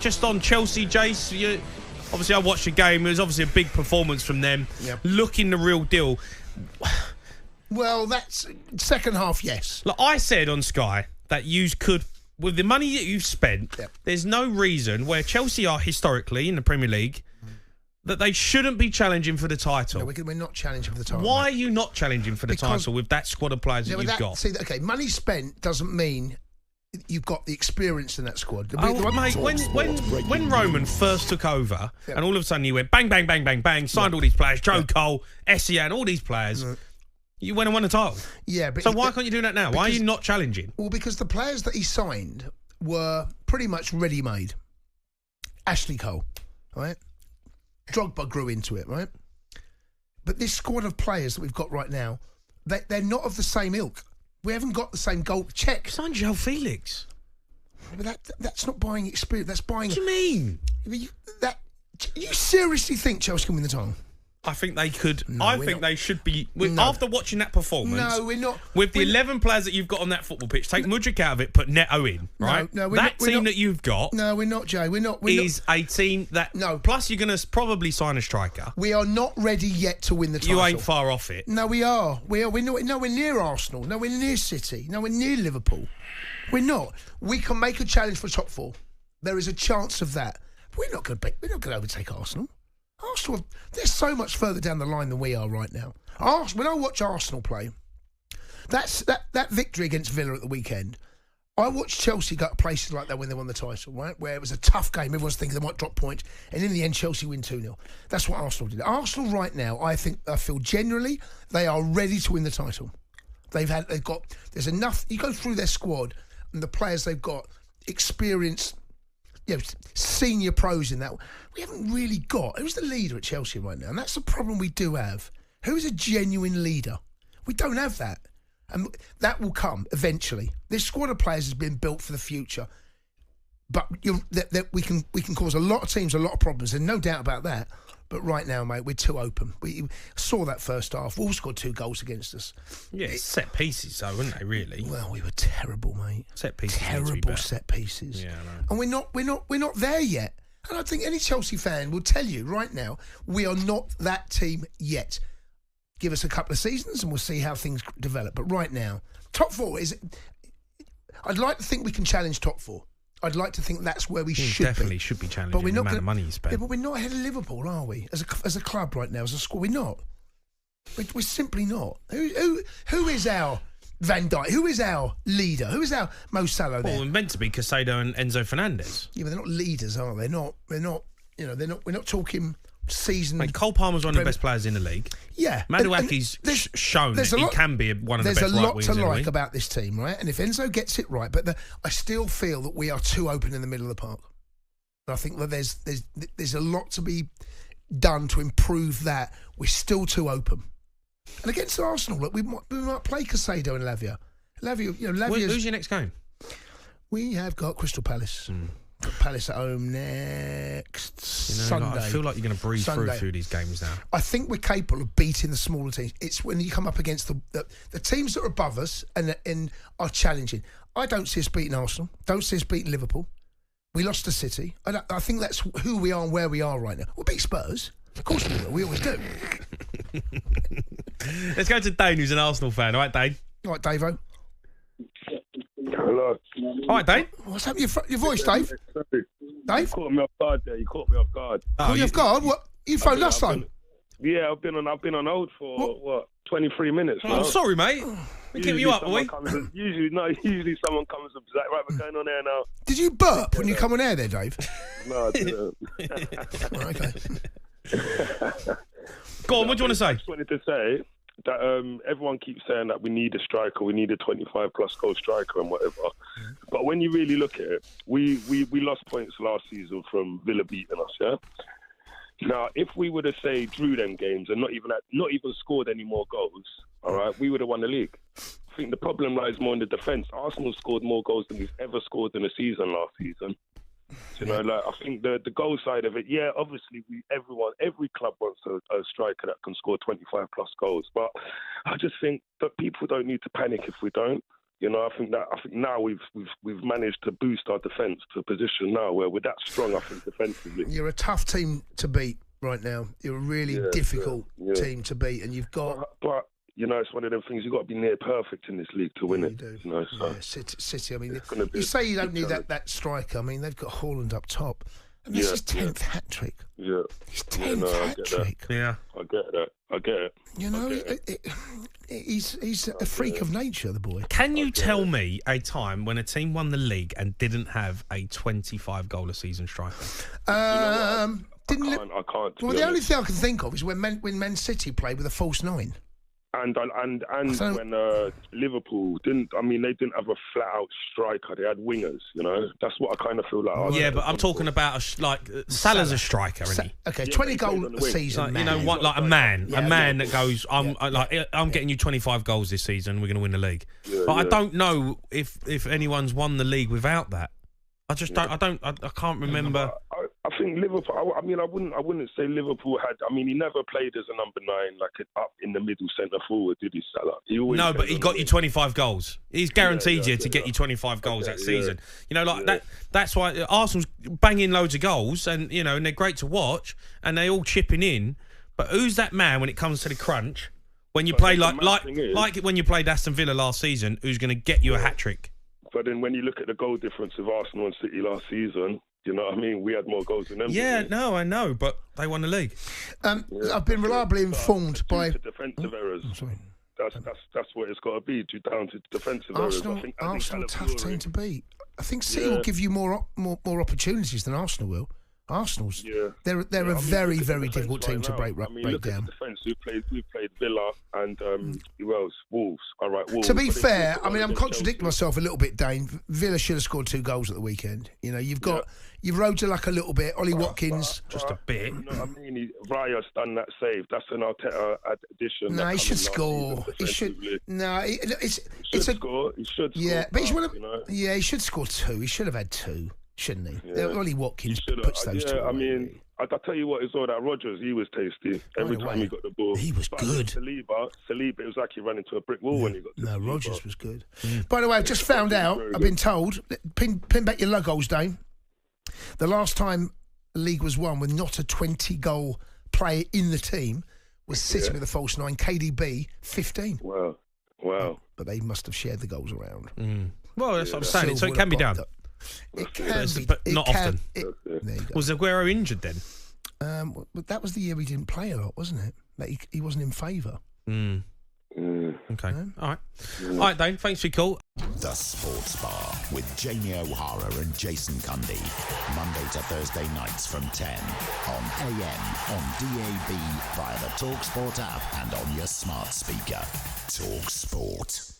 Just on Chelsea, Jace, obviously I watched the game. It was obviously a big performance from them. Yep. Looking the real deal. Well, that's second half, yes. Like I said on Sky that you could, with the money that you've spent, there's no reason where Chelsea are historically in the Premier League that they shouldn't be challenging for the title. No, we're not challenging for the title. Why are you not challenging for the title with that squad of players that you've got? See, okay, money spent doesn't mean you've got the experience in that squad. Mate, when Roman first took over and all of a sudden he went bang, bang, bang, bang, bang, signed all these players, Joe Cole, Essien, all these players, you went and won a title. Yeah, but so why can't you do that now? Why are you not challenging? Well, because the players that he signed were pretty much ready-made. Ashley Cole, right? Drogba grew into it, right? But this squad of players that we've got right now, they're not of the same ilk. We haven't got the same goal. Check. Signed Joe Felix. But that's not buying experience. That's buying... What do you mean? You seriously think Chelsea can win the title? I think they could. No, I think they should be. After watching that performance, no, we're not. With the 11 players that you've got on that football pitch, take Mudryk out of it, put Neto in, right? No, that team that you've got. No, we're not, Jay. We're not. A team that. No. Plus, you're going to probably sign a striker. We are not ready yet to win the title. You ain't far off it. No, we are. We're nowhere near Arsenal. Nowhere near City. Nowhere near Liverpool. We're not. We can make a challenge for top four. There is a chance of that. We're not going to overtake Arsenal. Arsenal, they're so much further down the line than we are right now. When I watch Arsenal play, that victory against Villa at the weekend, I watched Chelsea go to places like that when they won the title, right? Where it was a tough game, everyone's thinking they might drop point, and in the end, Chelsea win 2-0. That's what Arsenal did. Arsenal right now, I feel generally they are ready to win the title. There's enough. You go through their squad and the players they've got, experience. Senior pros in that. We haven't really got. Who's the leader at Chelsea right now? And that's the problem we do have. Who is a genuine leader? We don't have that. And that will come eventually. This squad of players has been built for the future. But we can cause a lot of teams a lot of problems. There's no doubt about that. But right now, mate, we're too open. We saw that first half. Wolves scored 2 goals against us. Yeah, set pieces, though, weren't they? Really? Well, we were terrible, mate. Set pieces. Terrible set pieces. Yeah, I know. And we're not there yet. And I think any Chelsea fan will tell you right now, we are not that team yet. Give us a couple of seasons and we'll see how things develop. But right now, top four is. I'd like to think we can challenge top four. I'd like to think that's where we should definitely should be challenging but we're not the amount of money you spend. Yeah, but we're not ahead of Liverpool, are we? As a club right now, as a squad, we're not. We're simply not. Who is our Van Dijk? Who is our leader? Who is our Mo Salah there? Well, we're meant to be Casado and Enzo Fernandez. Yeah, but they're not leaders, are they? They're not. You know, they're not. We're not talking season. Mate, Cole Palmer's one of the best players in the league. Yeah, Maduaki's shown that he can be one of the best right wingers in the league. There's a lot to like about this team, right? And if Enzo gets it right, but I still feel that we are too open in the middle of the park. I think that there's a lot to be done to improve that. We're still too open. And against Arsenal, look, we might play Casado and Lavia. Who's your next game? We have got Crystal Palace. Got Palace at home next Sunday. I feel like you're going to breeze through these games now. I think we're capable of beating the smaller teams. It's when you come up against the teams that are above us and are challenging. I don't see us beating Arsenal. Don't see us beating Liverpool. We lost to City. I think that's who we are and where we are right now. We'll beat Spurs. Of course we will. We always do. Let's go to Dane, who's an Arsenal fan. All right, Dane? All right, Dave-o. Hello. All right, Dave. What's happening? Your voice, Dave? Sorry. Dave? You caught me off guard there. You caught me off guard. Caught you off guard? What? You phoned last time? Yeah, I've been on hold for 23 minutes. Oh, sorry, mate. We're keeping you up, boy. Usually someone comes up and says, right, we're going on air now. Did you burp when you come on air there, Dave? No, I didn't. Okay. Go on, what do you want to say? I just wanted to say that everyone keeps saying that we need a striker, we need a 25-plus goal striker and whatever. But when you really look at it, we lost points last season from Villa beating us, yeah? Now, if we would have, say, drew them games and not even scored any more goals, all right, we would have won the league. I think the problem lies more in the defence. Arsenal scored more goals than we've ever scored in a season last season. So, I think the goal side of it, yeah, obviously every club wants a striker that can score 25 plus goals. But I just think that people don't need to panic if we don't. You know, I think now we've managed to boost our defence to a position now where we're that strong. I think defensively, you're a tough team to beat right now. You're a really difficult team to beat, and you've got. But you know, it's one of them things. You've got to be near perfect in this league to win it. Do. You know, so City. I mean, you say you don't need that striker. I mean, they've got Haaland up top, and this is 10th hat trick. Yeah, his 10th hat trick. Yeah, I get it. You know, he's a freak of nature, the boy. Can you tell me a time when a team won the league and didn't have a 25-goal-a-season striker? I can't. Well, the only thing I can think of is when Man City played with a false 9. And when Liverpool didn't, I mean, they didn't have a flat out striker. They had wingers. You know, that's what I kind of feel like. Yeah, but I'm talking about Salah's a striker, isn't he? Okay, 20 goal a season. You know what? Like a man that goes, I'm getting you 25 goals this season. We're going to win the league. But I don't know if anyone's won the league without that. I just don't. I can't remember. I think Liverpool. I mean, I wouldn't say Liverpool had. I mean, he never played as a number 9, like up in the middle centre forward, did he, Salah? No, but he got you 25 goals. He's guaranteed you to get you 25 goals that season. You know, like that. That's why Arsenal's banging loads of goals, and you know, and they're great to watch, and they all chipping in. But who's that man when it comes to the crunch? When you play like when you played Aston Villa last season, who's going to get you a hat trick? But then when you look at the goal difference of Arsenal and City last season, you know what I mean? We had more goals than them. Yeah, no, I know, but they won the league. I've been reliably informed by defensive errors. I'm sorry. That's what it's got to be, down to defensive Arsenal, errors. Arsenal, tough team to beat. I think City will give you more opportunities than Arsenal will. Arsenal's they're a very difficult team to break down. Look at the defence. We've played Villa and who else? Wolves. All right, Wolves. To be fair, I mean, I'm contradicting myself a little bit, Dane. Villa should have scored 2 goals at the weekend. You know, you've rode to luck a little bit. Ollie Watkins, just a bit. You know, I mean, Raya's done that save. That's an Arteta addition. No, he should score. He should. No, it's score. He should. Yeah, score, but he's one of. You know? Yeah, he should score 2. He should have had 2. Shouldn't he? Yeah. Ollie Watkins puts those 2 away. I mean, I tell you what, it's all that Rodgers. He was tasty every time he got the ball. He was good. Saliba, it was like he ran into a brick wall when he got. No, Rodgers was good. By the way, I've just found out. I've been told. Pin back your logos, Dane. The last time the league was won with not a 20-goal player in the team was City with a false 9. KDB 15. Wow. But they must have shared the goals around. Well, that's what I'm saying. So it can be done. It can be, but not often. Was Aguero injured then? Well, that was the year he didn't play a lot, wasn't it? Like he wasn't in favour. Okay. All right, Dane. Thanks for your call. The Sports Bar with Jamie O'Hara and Jason Cundy. Monday to Thursday nights from 10 on AM, on DAB, via the talkSPORT app and on your smart speaker. talkSPORT.